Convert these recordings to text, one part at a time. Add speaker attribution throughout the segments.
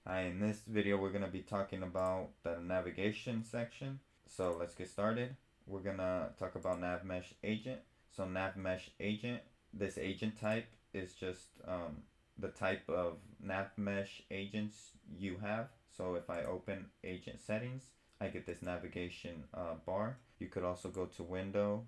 Speaker 1: Hi, in this video we're going to be talking about the navigation section. So let's get started. We're going to talk about Nav Mesh Agent. So Nav Mesh Agent, this agent type is just the type of Nav Mesh agents you have. So if I open agent settings, I get this navigation bar. You could also go to Window,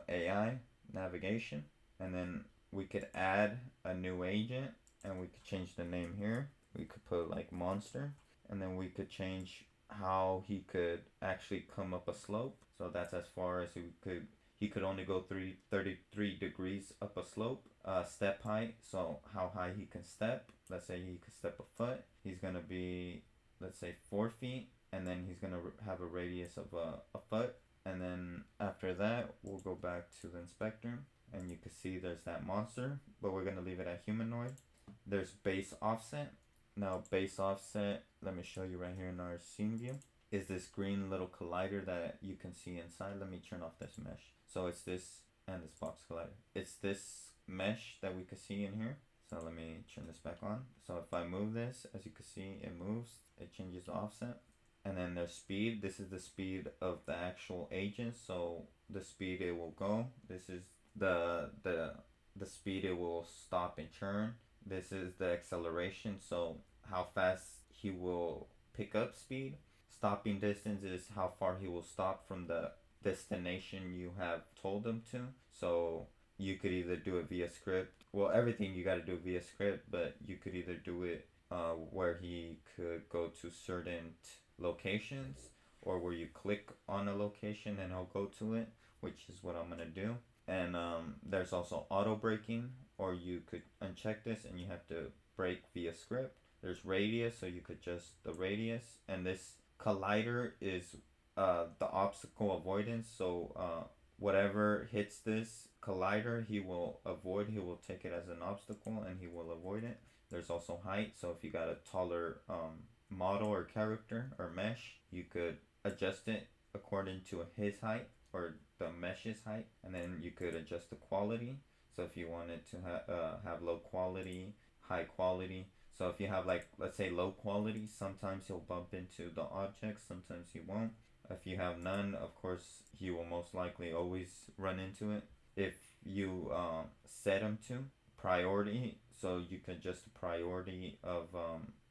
Speaker 1: AI, Navigation, and then we could add a new agent and we could change the name here. We could put like monster, and then we could change how he could actually come up a slope. So that's as far as he could only go 33 degrees up a slope. Step height, so how high he can step. Let's say he could step a foot. He's gonna be, let's say, 4 feet, and then he's gonna have a radius of a foot. And then after that, we'll go back to the inspector, and you can see there's that monster, but we're gonna leave it at humanoid. There's base offset. Now base offset, let me show you right here in our scene view, is this green little collider that you can see inside. Let me turn off this mesh. So it's this and this box collider. It's this mesh that we can see in here. So let me turn this back on. So if I move this, as you can see, it moves, it changes the offset. And then there's speed. This is the speed of the actual agent. So the speed it will go. This is the speed it will stop and turn. This is the acceleration, so how fast he will pick up speed. Stopping distance is how far he will stop from the destination you have told him to. So you could either do it via script. Well, everything you got to do via script, but you could either do it where he could go to certain locations, or where you click on a location and he'll go to it, which is what I'm going to do. And there's also auto braking, or you could uncheck this and you have to brake via script. There's radius, so you could adjust the radius. And this collider is the obstacle avoidance. So whatever hits this collider, he will avoid. He will take it as an obstacle and he will avoid it. There's also height, so if you got a taller model or character or mesh, you could adjust it according to his height or the mesh's height, and then you could adjust the quality. So if you wanted to have low quality, high quality. So if you have, like, let's say low quality, sometimes he'll bump into the object, sometimes he won't. If you have none, of course, he will most likely always run into it. If you set him to priority, so you can adjust the priority of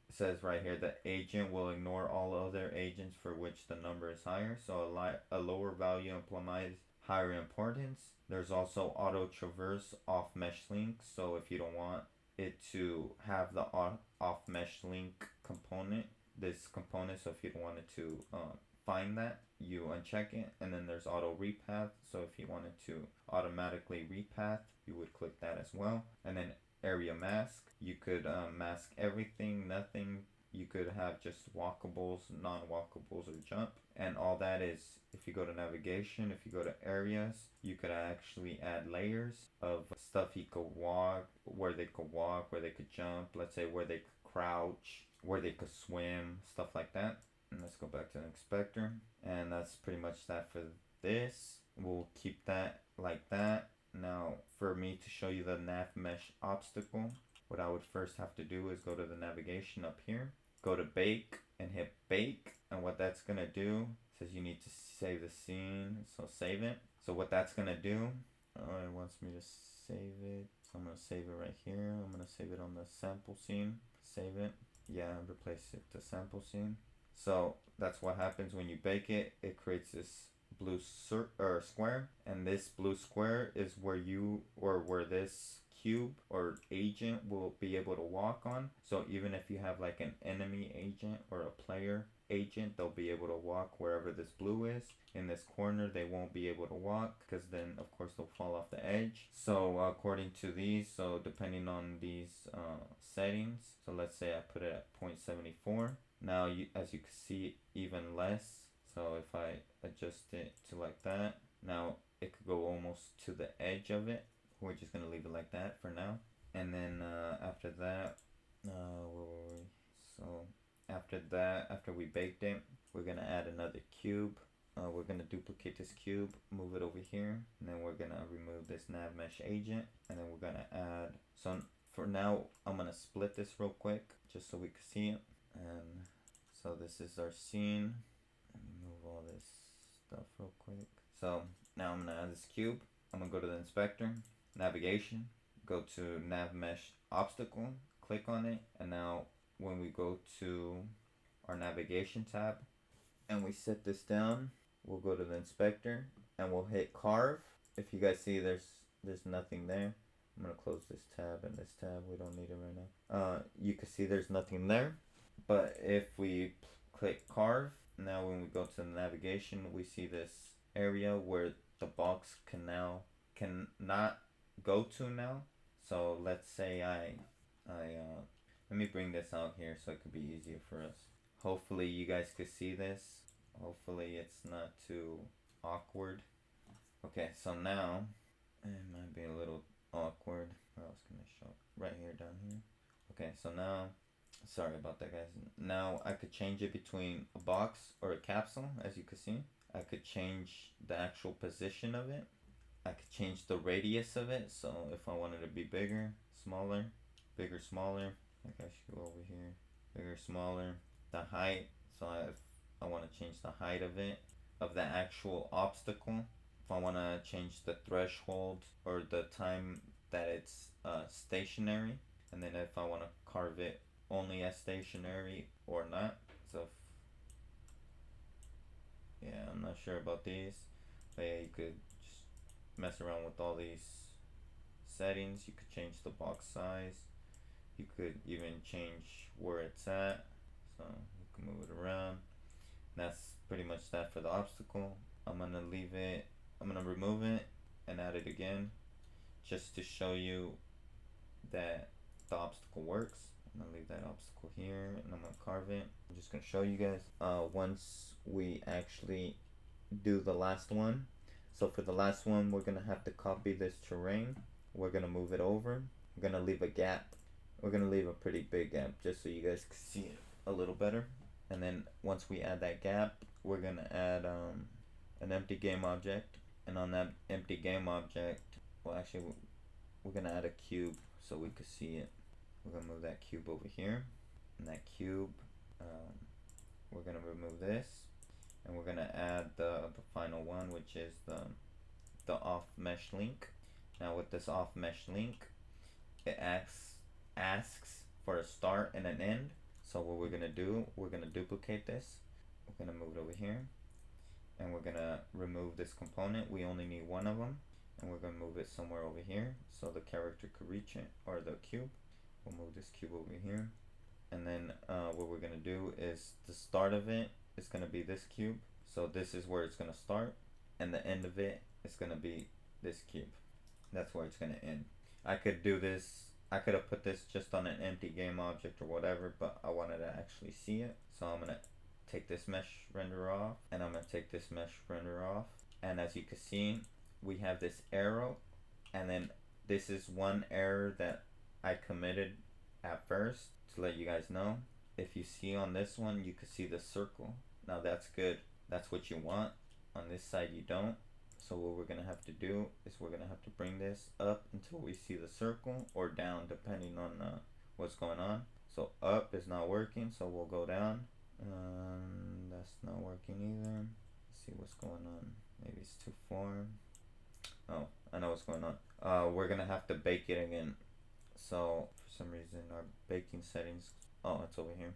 Speaker 1: it says right here, the agent will ignore all other agents for which the number is higher. So a lower value implies higher importance. There's also auto traverse off mesh link. So if you don't want it to have the off mesh link component, this component, so if you don't want it to find that, you uncheck it. And then there's auto repath. So if you wanted to automatically repath, you would click that as well. And then area mask, you could mask everything, nothing. You could have just walkables, non-walkables, or jump. And all that is, if you go to navigation, if you go to areas, you could actually add layers of stuff he could walk, where they could walk, where they could jump, let's say where they could crouch, where they could swim, stuff like that. And let's go back to the inspector. And that's pretty much that for this. We'll keep that like that. Now, for me to show you the Nav Mesh Obstacle, what I would first have to do is go to the navigation up here, go to bake, and hit bake. And what that's going to do, says you need to save the scene, so save it. So what that's going to do, it wants me to save it. So I'm going to save it right here. I'm going to save it on the sample scene. Save it. Yeah, replace it to sample scene. So that's what happens when you bake it. It creates this blue square, and this blue square is where this cube or agent will be able to walk on. So even if you have like an enemy agent or a player agent, they'll be able to walk wherever this blue is. In this corner, they won't be able to walk, because then of course they'll fall off the edge. So according to these, so depending on these settings, so let's say I put it at 0.74. Now as you can see, even less. So if I adjust it to like that, now it could go almost to the edge of it. We're just going to leave it like that for now. And then after that, so after that, after we baked it, we're going to add another cube. We're going to duplicate this cube, move it over here, and then we're going to remove this Nav Mesh agent, and then we're going to add, so for now, I'm going to split this real quick, just so we can see it. And So this is our scene. Let me move all this stuff real quick. So now I'm gonna add this cube. I'm gonna go to the inspector, navigation, go to Nav Mesh Obstacle, click on it, and now when we go to our navigation tab and we set this down, we'll go to the inspector and we'll hit carve. If you guys see there's nothing there. I'm gonna close this tab and this tab, we don't need it right now. You can see there's nothing there, but if we click carve, now when we go to the navigation, we see this area where the box cannot go to now. So let's say let me bring this out here so it could be easier for us. Hopefully you guys could see this. Hopefully it's not too awkward. Okay, so now it might be a little awkward. Where else can I show? Right here, down here. Okay, so now, sorry about that, guys. Now I could change it between a box or a capsule, as you can see. I could change the actual position of it. I could change the radius of it. So if I wanted to be bigger, smaller, bigger, smaller, like I should go over here, bigger, smaller. The height. So if I want to change the height of it, of the actual obstacle. If I want to change the threshold or the time that it's stationary, and then if I want to carve it only as stationary or not. So yeah, I'm not sure about these, but yeah, you could just mess around with all these settings. You could change the box size. You could even change where it's at, so you can move it around. That's pretty much that for the obstacle. I'm gonna leave it, I'm gonna remove it and add it again just to show you that the obstacle works. I'm gonna leave that obstacle here and I'm gonna carve it. I'm just gonna show you guys once we actually do the last one. So for the last one, we're gonna have to copy this terrain. We're gonna move it over. We're gonna leave a gap. We're gonna leave a pretty big gap just so you guys can see it a little better. And then once we add that gap, we're gonna add an empty game object. And on that empty game object, well, actually, we're gonna add a cube so we can see it. We're gonna move that cube over here. And that cube, we're gonna remove this. And we're gonna add the final one, which is the off mesh link. Now with this off mesh link, it asks for a start and an end. So what we're gonna do, we're gonna duplicate this. We're gonna move it over here, and we're gonna remove this component. We only need one of them, and we're gonna move it somewhere over here so the character could reach it, or the cube. We'll move this cube over here, and then what we're gonna do is the start of it is gonna be this cube. So this is where it's gonna start, and the end of it is gonna be this cube. That's where it's gonna end. I could do this. I could have put this just on an empty game object or whatever, but I wanted to actually see it. So I'm gonna take this mesh render off, and I'm gonna take this mesh render off. And as you can see, we have this arrow, and then this is one error that I committed at first to let you guys know. If you see on this one, you can see the circle. Now that's good. That's what you want. On this side, you don't. So what we're gonna have to do is we're gonna have to bring this up until we see the circle, or down depending on what's going on. So up is not working, so we'll go down. That's not working either. Let's see what's going on. Maybe it's too far. Oh, I know what's going on. We're gonna have to bake it again. So for some reason our baking settings, oh, it's over here.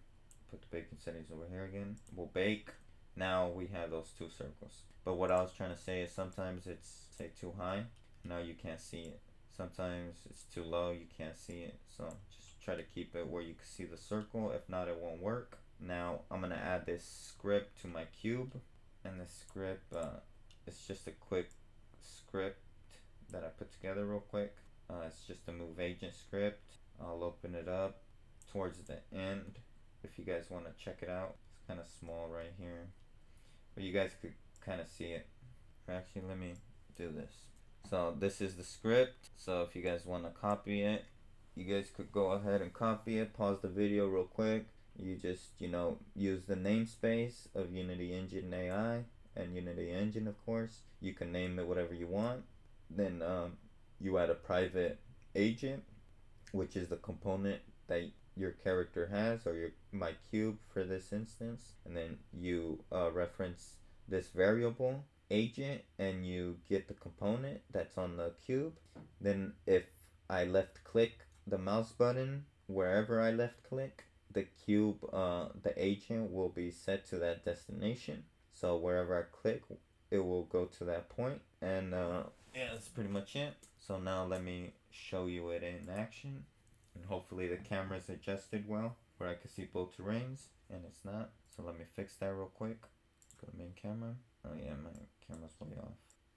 Speaker 1: Put the baking settings over here again. We'll bake. Now we have those two circles. But what I was trying to say is sometimes it's, say, too high. Now you can't see it. Sometimes it's too low. You can't see it. So just try to keep it where you can see the circle. If not, it won't work. Now I'm going to add this script to my cube. And this script, it's just a quick script that I put together real quick. It's just a move agent script. I'll open it up towards the end if you guys want to check it out. It's kind of small right here, but you guys could kind of see it. Actually, let me do this. So this is the script. So if you guys want to copy it, you guys could go ahead and copy it. Pause the video real quick. You just, use the namespace of Unity Engine AI and Unity Engine, of course. You can name it whatever you want. Then you add a private agent, which is the component that your character has, or my cube for this instance, and then you reference this variable agent and you get the component that's on the cube. Then if I left click the mouse button wherever I left click, the cube, the agent will be set to that destination. So wherever I click, it will go to that point. And yeah, that's pretty much it. So now let me show you it in action. And hopefully the camera's adjusted well where I can see both terrains, and it's not. So let me fix that real quick. Go to main camera. Oh yeah, my camera's way off.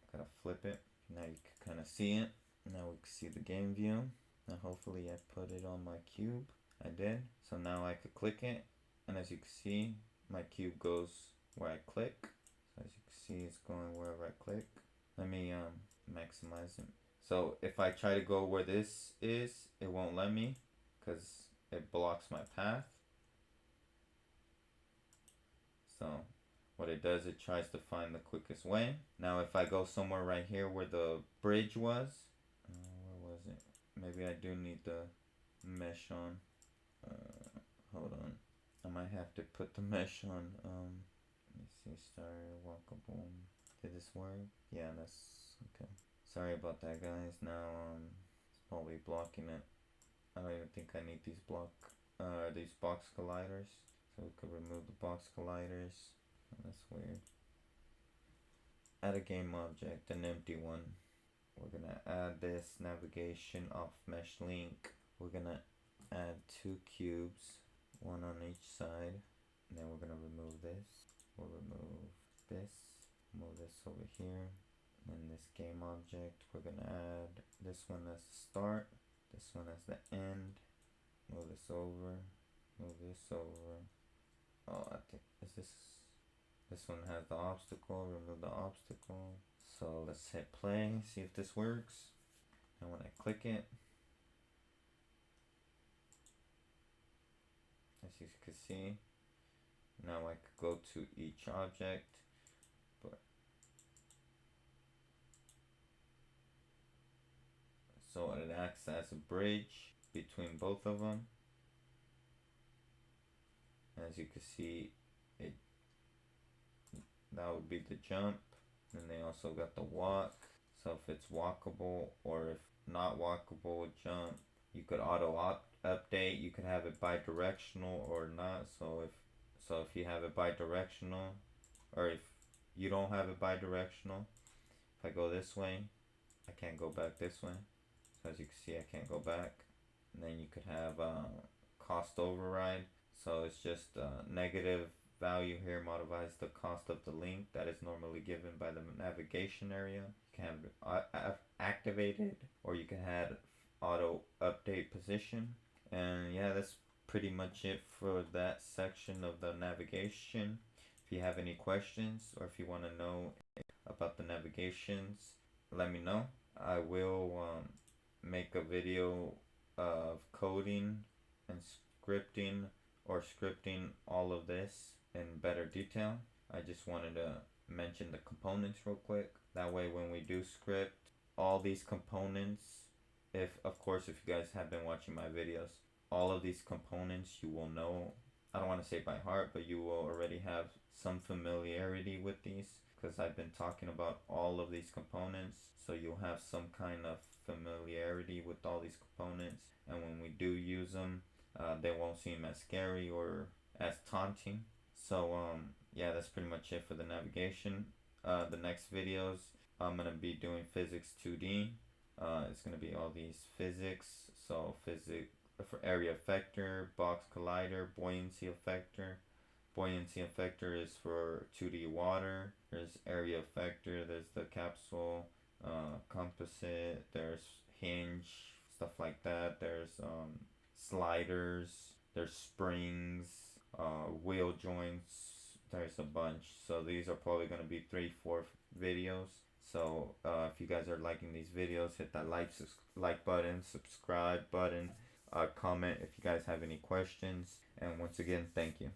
Speaker 1: I gotta flip it. Now you can kind of see it. Now we can see the game view. Now hopefully I put it on my cube. I did. So now I could click it, and as you can see, my cube goes where I click. So as you can see, it's going wherever I click. Let me maximize it. So if I try to go where this is, it won't let me because it blocks my path. So what it does, it tries to find the quickest way. Now if I go somewhere right here where the bridge was, where was it? Maybe I do need the mesh on. Hold on. I might have to put the mesh on. Let me see, start walkable. Did this work? Yeah, that's okay. Sorry about that, guys. Now it's probably blocking it. I don't even think I need these these box colliders. So we could remove the box colliders. Oh, that's weird. Add a game object, an empty one. We're gonna add this navigation off mesh link. We're gonna add 2 cubes, 1 on each side. And then we're gonna remove this. We'll remove this. Move this over here. And this game object, we're gonna add this one as the start, this one as the end. Move this over, move this over. Oh, I think this one has the obstacle. Remove the obstacle. So let's hit play, see if this works. And when I click it, as you can see, now I could go to each object. So it acts as a bridge between both of them. As you can see, that would be the jump. And they also got the walk. So if it's walkable or if not walkable with jump, you could auto update. You could have it bi-directional or not. So if you have it bi-directional, or if you don't have it bi-directional, if I go this way, I can't go back this way. So as you can see, I can't go back. And then you could have cost override. So it's just negative value here modifies the cost of the link that is normally given by the navigation area. You can have it activated, or you can have auto update position. And yeah, that's pretty much it for that section of the navigation. If you have any questions, or if you want to know about the navigations, let me know. I will make a video of coding and scripting, or scripting all of this in better detail. I just wanted to mention the components real quick. That way when we do script all these components, if you guys have been watching my videos, all of these components you will know. I don't want to say by heart, but you will already have some familiarity with these, because I've been talking about all of these components. So you'll have some kind of familiarity with all these components, and when we do use them, they won't seem as scary or as taunting. So yeah, that's pretty much it for the navigation. The next videos, I'm gonna be doing physics 2D. It's gonna be all these physics. So physics for area effector, box collider, buoyancy effector. Buoyancy effector is for 2D water. There's area effector. There's the capsule, composite. There's hinge, stuff like that. There's sliders. There's springs, wheel joints. There's a bunch. So these are probably going to be 3-4 videos. So if you guys are liking these videos, hit that like button, subscribe button, comment if you guys have any questions. And once again, thank you.